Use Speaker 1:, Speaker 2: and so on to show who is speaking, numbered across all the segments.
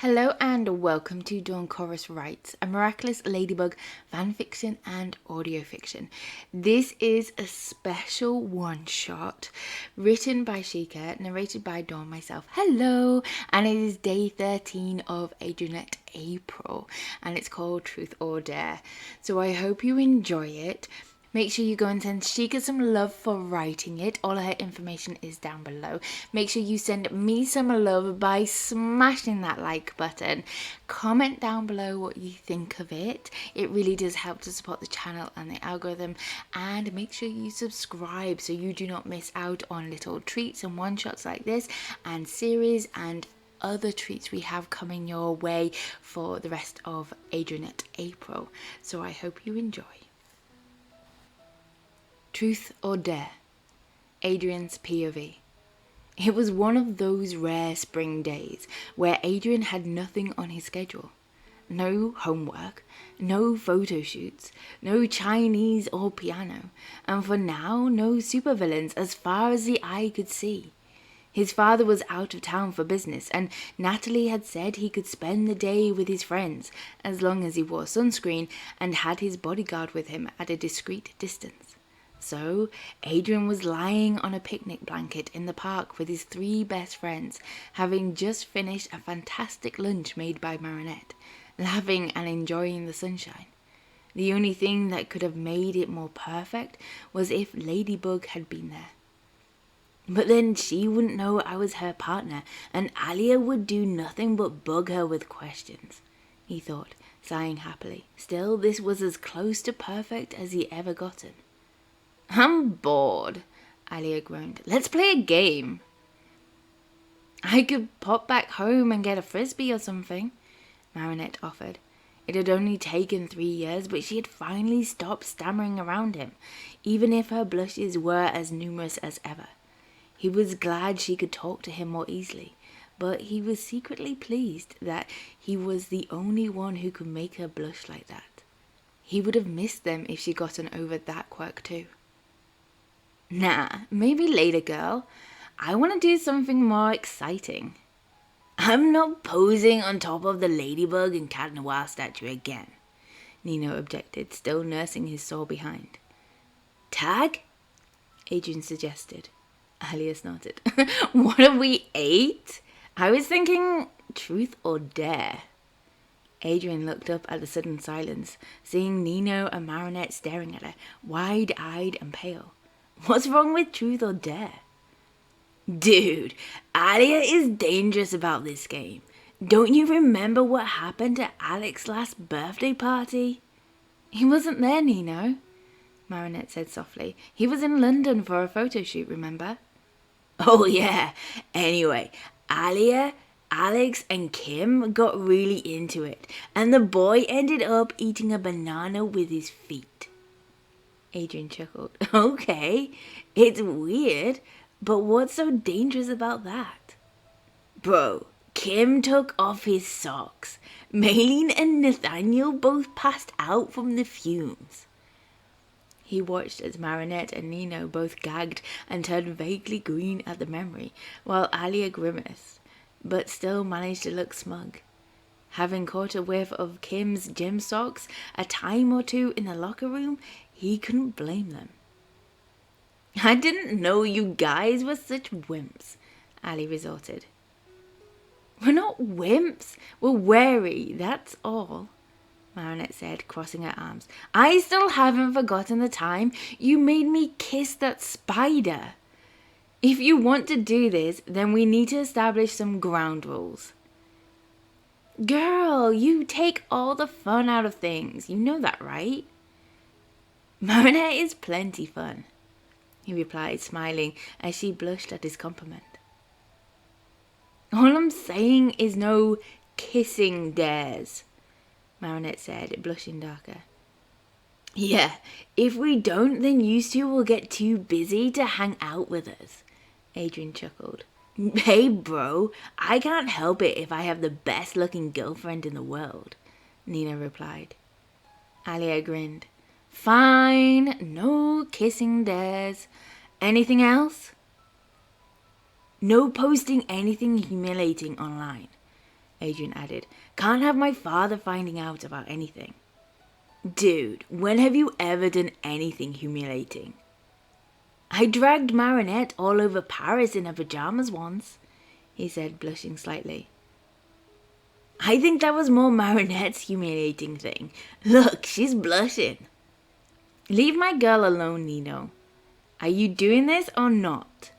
Speaker 1: Hello and welcome to Dawn Chorus Writes, a Miraculous Ladybug fanfiction and audiofiction. This is a special one-shot written by Jheqia, narrated by Dawn myself. Hello! And it is day 13 of Adrienette April and it's called Truth or Dare. So I hope you enjoy it. Make sure you go and send Jheqia some love for writing it. All her information is down below. Make sure you send me some love by smashing that like button. Comment down below what you think of it. It really does help to support the channel and the algorithm. And make sure you subscribe so you do not miss out on little treats and one-shots like this and series and other treats we have coming your way for the rest of Adrienette April. So I hope you enjoy. Truth or Dare, Adrien's POV. It was one of those rare spring days where Adrien had nothing on his schedule. No homework, no photo shoots, no Chinese or piano, and for now no supervillains as far as the eye could see. His father was out of town for business and Natalie had said he could spend the day with his friends as long as he wore sunscreen and had his bodyguard with him at a discreet distance. So, Adrien was lying on a picnic blanket in the park with his three best friends, having just finished a fantastic lunch made by Marinette, laughing and enjoying the sunshine. The only thing that could have made it more perfect was if Ladybug had been there. But then she wouldn't know I was her partner, and Alya would do nothing but bug her with questions, he thought, sighing happily. Still, this was as close to perfect as he ever gotten. I'm bored, Alya groaned. Let's play a game. I could pop back home and get a frisbee or something, Marinette offered. It had only taken 3 years, but she had finally stopped stammering around him, even if her blushes were as numerous as ever. He was glad she could talk to him more easily, but he was secretly pleased that he was the only one who could make her blush like that. He would have missed them if she gotten over that quirk too. Nah, maybe later, girl. I want to do something more exciting. I'm not posing on top of the Ladybug and Cat Noir statue again, Nino objected, still nursing his sore behind. Tag? Adrien suggested. Alya snorted. What are we, 8? I was thinking truth or dare. Adrien looked up at the sudden silence, seeing Nino and Marinette staring at her, wide-eyed and pale. What's wrong with truth or dare? Dude, Alya is dangerous about this game. Don't you remember what happened at Alex's last birthday party? He wasn't there, Nino, Marinette said softly. He was in London for a photo shoot, remember? Oh yeah. Anyway, Alya, Alex and Kim got really into it, and the boy ended up eating a banana with his feet. Adrien chuckled. Okay, it's weird, but what's so dangerous about that? Bro, Kim took off his socks. Maylene and Nathaniel both passed out from the fumes. He watched as Marinette and Nino both gagged and turned vaguely green at the memory, while Alya grimaced, but still managed to look smug. Having caught a whiff of Kim's gym socks a time or two in the locker room, he couldn't blame them. I didn't know you guys were such wimps, Alya resorted. We're not wimps, we're wary, that's all, Marinette said, crossing her arms. I still haven't forgotten the time you made me kiss that spider. If you want to do this, then we need to establish some ground rules. Girl, you take all the fun out of things. You know that, right? Marinette is plenty fun, he replied, smiling as she blushed at his compliment. All I'm saying is no kissing dares, Marinette said, blushing darker. Yeah, if we don't, then you two will get too busy to hang out with us, Adrien chuckled. Hey bro, I can't help it if I have the best looking girlfriend in the world, Nina replied. Alya grinned. Fine, no kissing dares. Anything else? No posting anything humiliating online, Adrien added. Can't have my father finding out about anything. Dude, when have you ever done anything humiliating? I dragged Marinette all over Paris in her pajamas once, he said, blushing slightly. I think that was more Marinette's humiliating thing. Look, she's blushing. Leave my girl alone, Nino. Are you doing this or not?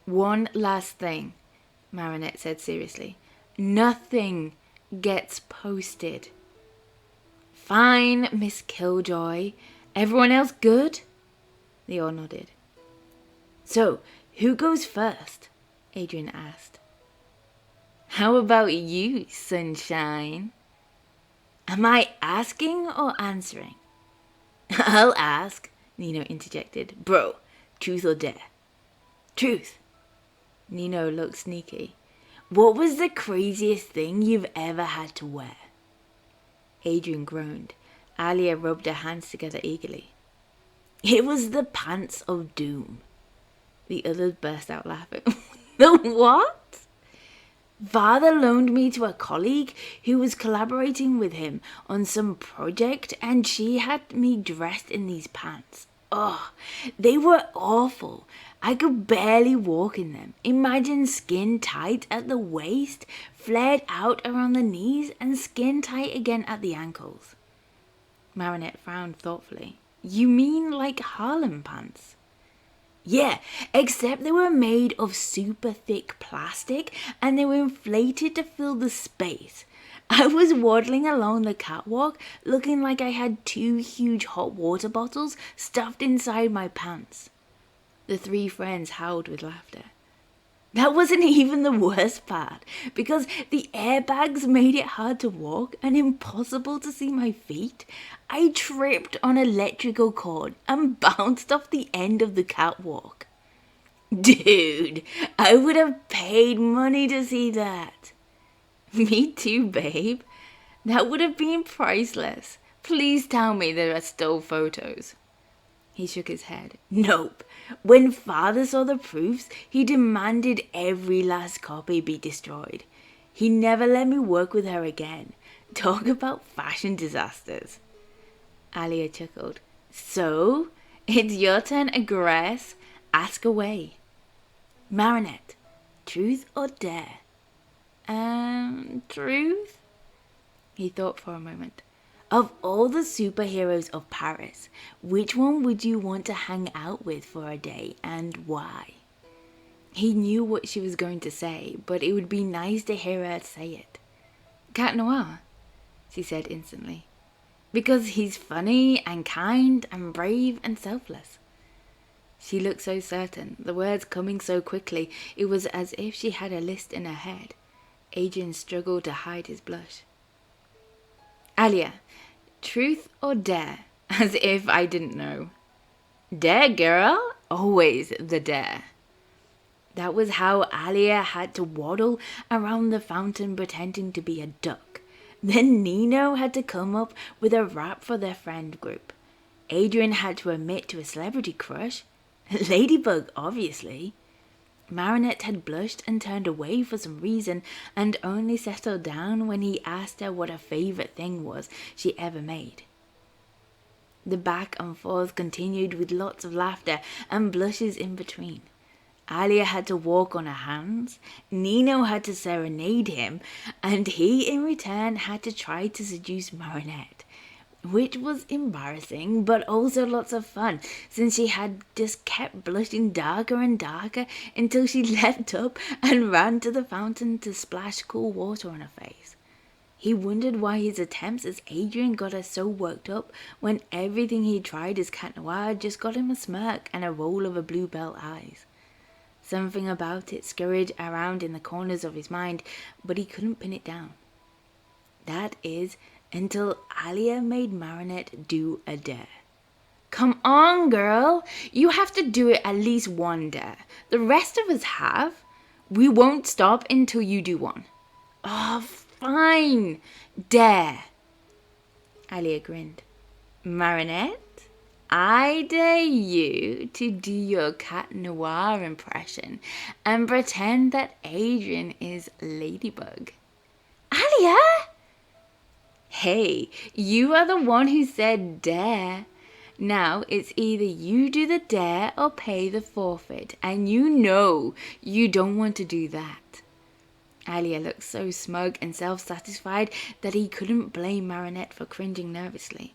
Speaker 1: One last thing, Marinette said seriously. Nothing gets posted. Fine, Miss Killjoy. Everyone else good? They all nodded. So, who goes first? Adrien asked. How about you, sunshine? Am I asking or answering? I'll ask, Nino interjected. Bro, truth or dare? Truth. Nino looked sneaky. What was the craziest thing you've ever had to wear? Adrien groaned. Alya rubbed her hands together eagerly. It was the pants of doom. The others burst out laughing. The what? Father loaned me to a colleague who was collaborating with him on some project, and she had me dressed in these pants. Oh, they were awful. I could barely walk in them. Imagine skin tight at the waist, flared out around the knees, and skin tight again at the ankles. Marinette frowned thoughtfully. You mean like Harlem pants? Yeah, except they were made of super thick plastic and they were inflated to fill the space. I was waddling along the catwalk looking like I had 2 huge hot water bottles stuffed inside my pants. The 3 friends howled with laughter. That wasn't even the worst part, because the airbags made it hard to walk and impossible to see my feet. I tripped on an electrical cord and bounced off the end of the catwalk. Dude, I would have paid money to see that. Me too, babe. That would have been priceless. Please tell me there are still photos. He shook his head. Nope. When father saw the proofs, he demanded every last copy be destroyed. He never let me work with her again. Talk about fashion disasters. Alya chuckled. So, it's your turn, Aggress. Ask away. Marinette, truth or dare? Truth? He thought for a moment. Of all the superheroes of Paris, which one would you want to hang out with for a day and why? He knew what she was going to say, but it would be nice to hear her say it. Cat Noir, she said instantly. Because he's funny and kind and brave and selfless. She looked so certain, the words coming so quickly, it was as if she had a list in her head. Adrien struggled to hide his blush. Alya, truth or dare? As if I didn't know. Dare, girl. Always the dare. That was how Alya had to waddle around the fountain pretending to be a duck. Then Nino had to come up with a rap for their friend group. Adrien had to admit to a celebrity crush. Ladybug, obviously. Marinette had blushed and turned away for some reason and only settled down when he asked her what her favourite thing was she ever made. The back and forth continued with lots of laughter and blushes in between. Alya had to walk on her hands, Nino had to serenade him, and he in return had to try to seduce Marinette, which was embarrassing but also lots of fun since she had just kept blushing darker and darker until she leapt up and ran to the fountain to splash cool water on her face. He wondered why his attempts as Adrien got her so worked up when everything he tried as Cat Noir just got him a smirk and a roll of her bluebell eyes. Something about it scurried around in the corners of his mind, but he couldn't pin it down. That is, until Alya made Marinette do a dare. Come on, girl. You have to do it at least one dare. The rest of us have. We won't stop until you do one. Oh, fine. Dare. Alya grinned. Marinette, I dare you to do your Cat Noir impression and pretend that Adrien is Ladybug.
Speaker 2: Alya!
Speaker 1: Hey, you are the one who said dare. Now it's either you do the dare or pay the forfeit, and you know you don't want to do that. Alya looked so smug and self-satisfied that he couldn't blame Marinette for cringing nervously.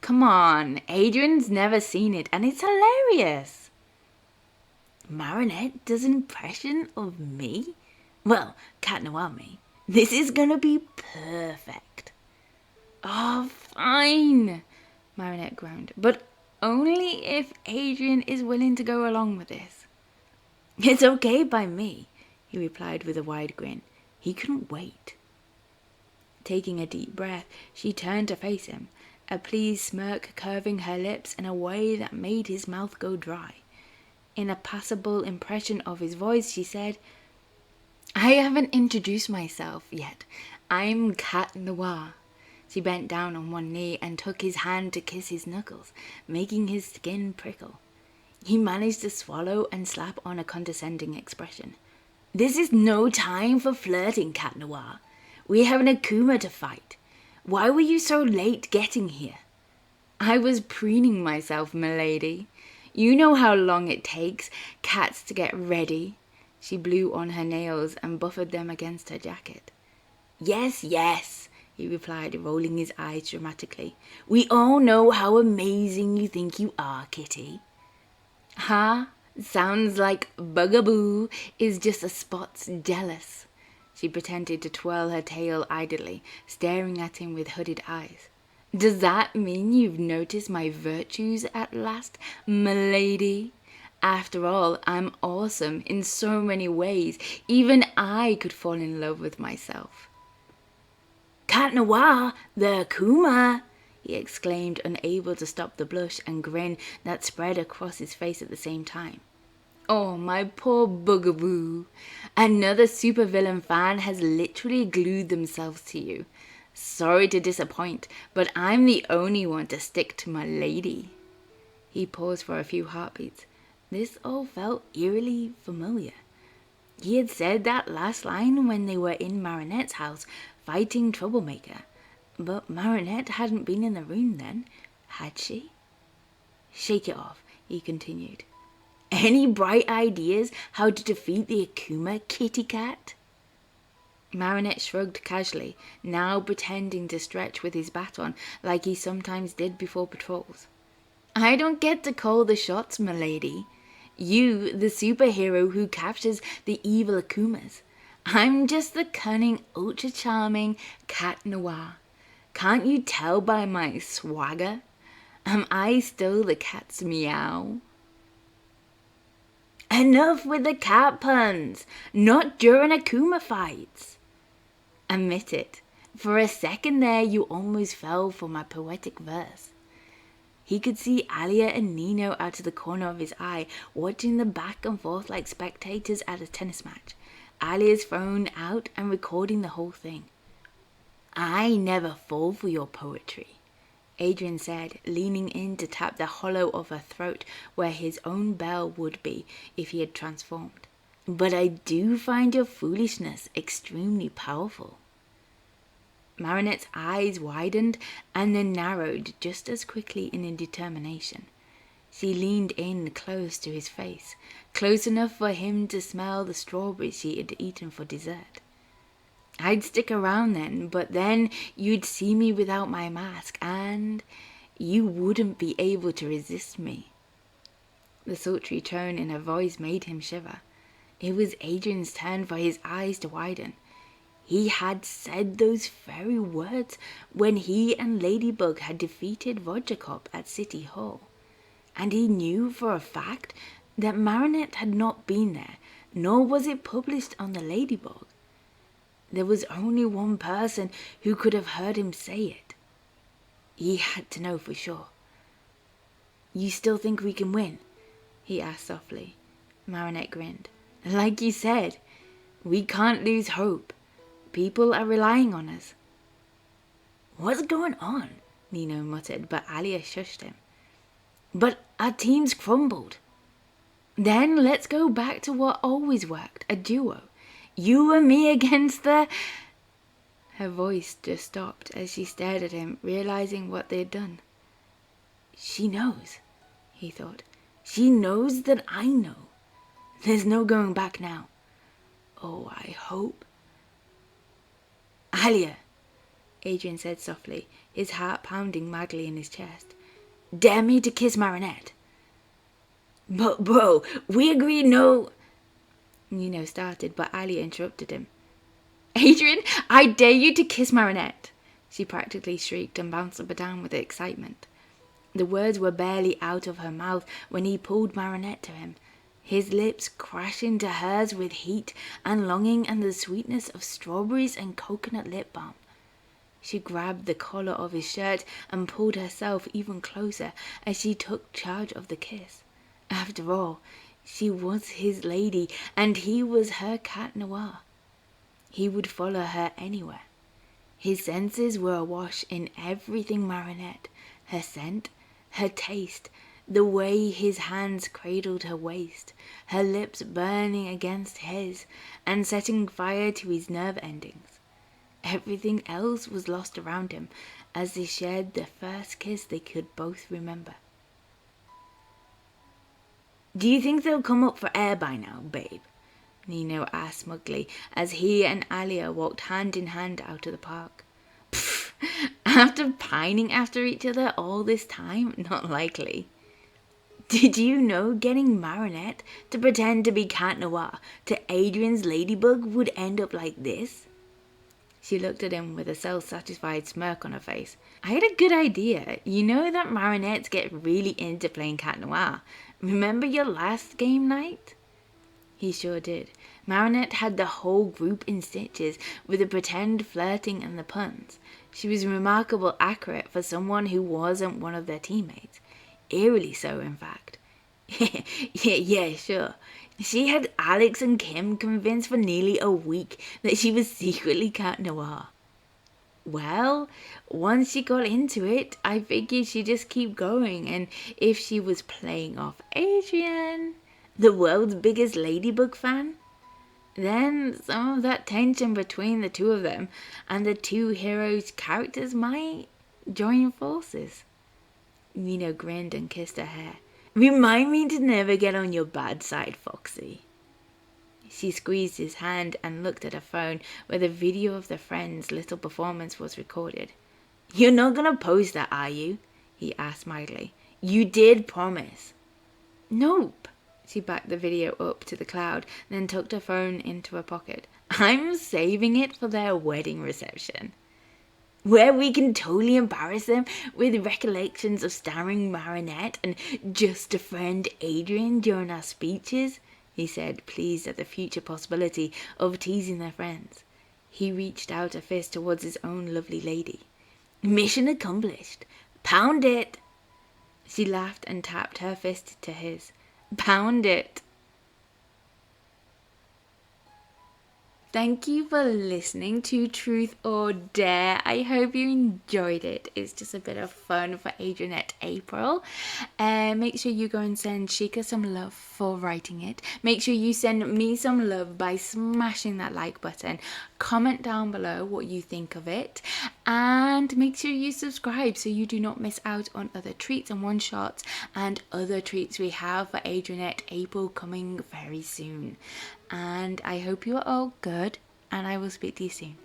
Speaker 1: Come on, Adrien's never seen it and it's hilarious. Marinette does an impression of me? Well, Cat Noir me. This is gonna be perfect. Oh, fine, Marinette groaned, but only if Adrien is willing to go along with this. It's okay by me, he replied with a wide grin. He couldn't wait. Taking a deep breath, she turned to face him, a pleased smirk curving her lips in a way that made his mouth go dry. In a passable impression of his voice, she said, I haven't introduced myself yet. I'm Cat Noir. She bent down on one knee and took his hand to kiss his knuckles, making his skin prickle. He managed to swallow and slap on a condescending expression. This is no time for flirting, Cat Noir. We have an Akuma to fight. Why were you so late getting here? I was preening myself, milady. You know how long it takes cats to get ready. She blew on her nails and buffeted them against her jacket. Yes, yes, he replied, rolling his eyes dramatically. We all know how amazing you think you are, kitty. Ha, sounds like Bugaboo is just a spots jealous. She pretended to twirl her tail idly, staring at him with hooded eyes. Does that mean you've noticed my virtues at last, milady? After all, I'm awesome in so many ways. Even I could fall in love with myself. Cat Noir, the Akuma, he exclaimed, unable to stop the blush and grin that spread across his face at the same time. Oh, my poor Bugaboo. Another supervillain fan has literally glued themselves to you. Sorry to disappoint, but I'm the only one to stick to my lady. He paused for a few heartbeats. This all felt eerily familiar. He had said that last line when they were in Marinette's house fighting Troublemaker. But Marinette hadn't been in the room then, had she? Shake it off, he continued. Any bright ideas how to defeat the Akuma, kitty cat? Marinette shrugged casually, now pretending to stretch with his baton like he sometimes did before patrols. I don't get to call the shots, milady. You, the superhero who captures the evil Akumas. I'm just the cunning, ultra-charming Cat Noir. Can't you tell by my swagger? Am I still the cat's meow? Enough with the cat puns! Not during Akuma fights! Admit it, for a second there you almost fell for my poetic verse. He could see Alya and Nino out of the corner of his eye, watching them back and forth like spectators at a tennis match. Alya's phone out and recording the whole thing. I never fall for your poetry, Adrien said, leaning in to tap the hollow of her throat where his own bell would be if he had transformed. But I do find your foolishness extremely powerful. Marinette's eyes widened and then narrowed just as quickly in determination. She leaned in close to his face, close enough for him to smell the strawberries she had eaten for dessert. I'd stick around then, but then you'd see me without my mask, and you wouldn't be able to resist me. The sultry tone in her voice made him shiver. It was Adrien's turn for his eyes to widen. He had said those very words when he and Ladybug had defeated Rogercop at City Hall. And he knew for a fact that Marinette had not been there, nor was it published on the Ladybug. There was only one person who could have heard him say it. He had to know for sure. You still think we can win? He asked softly. Marinette grinned. Like you said, we can't lose hope. People are relying on us. What's going on? Nino muttered, but Alya shushed him. But our team's crumbled. Then let's go back to what always worked, a duo. You and me against the... Her voice just stopped as she stared at him, realizing what they'd done. She knows, he thought. She knows that I know. There's no going back now. Oh, I hope. Alya, Adrien said softly, his heart pounding madly in his chest. Dare me to kiss Marinette? But bro, we agreed no... Nino started, but Alya interrupted him. Adrien, I dare you to kiss Marinette, she practically shrieked and bounced up and down with excitement. The words were barely out of her mouth when he pulled Marinette to him, his lips crashing to hers with heat and longing and the sweetness of strawberries and coconut lip balm. She grabbed the collar of his shirt and pulled herself even closer as she took charge of the kiss. After all, she was his lady and he was her Cat Noir. He would follow her anywhere. His senses were awash in everything Marinette, her scent, her taste, the way his hands cradled her waist, her lips burning against his and setting fire to his nerve endings. Everything else was lost around him as they shared the first kiss they could both remember. Do you think they'll come up for air by now, babe? Nino asked smugly as he and Alya walked hand in hand out of the park. Pfft, after pining after each other all this time? Not likely. Did you know getting Marinette to pretend to be Cat Noir to Adrien's Ladybug would end up like this? She looked at him with a self-satisfied smirk on her face. I had a good idea. You know that Marinettes get really into playing Cat Noir. Remember your last game night? He sure did. Marinette had the whole group in stitches with the pretend flirting and the puns. She was remarkably accurate for someone who wasn't one of their teammates. Eerily so, in fact. Yeah, sure. She had Alex and Kim convinced for nearly a week that she was secretly Cat Noir. Well, once she got into it, I figured she'd just keep going, and if she was playing off Adrien, the world's biggest Ladybug fan, then some of that tension between the two of them and the two heroes' characters might join forces. Nino grinned and kissed her hair. Remind me to never get on your bad side, Foxy. She squeezed his hand and looked at her phone where the video of the friend's little performance was recorded. You're not gonna post that, are you? He asked mildly. You did promise. Nope. She backed the video up to the cloud, then tucked her phone into her pocket. I'm saving it for their wedding reception, where we can totally embarrass them with recollections of starring Marinette and just a friend Adrien during our speeches, he said, pleased at the future possibility of teasing their friends. He reached out a fist towards his own lovely lady. Mission accomplished. Pound it. She laughed and tapped her fist to his. Pound it. Thank you for listening to Truth or Dare. I hope you enjoyed it. It's just a bit of fun for Adrienette April. Make sure you go and send Jheqia some love for writing it. Make sure you send me some love by smashing that like button. Comment down below what you think of it. And make sure you subscribe so you do not miss out on other treats and one-shots and other treats we have for Adrienette April coming very soon. And I hope you are all good, and I will speak to you soon.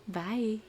Speaker 1: Bye.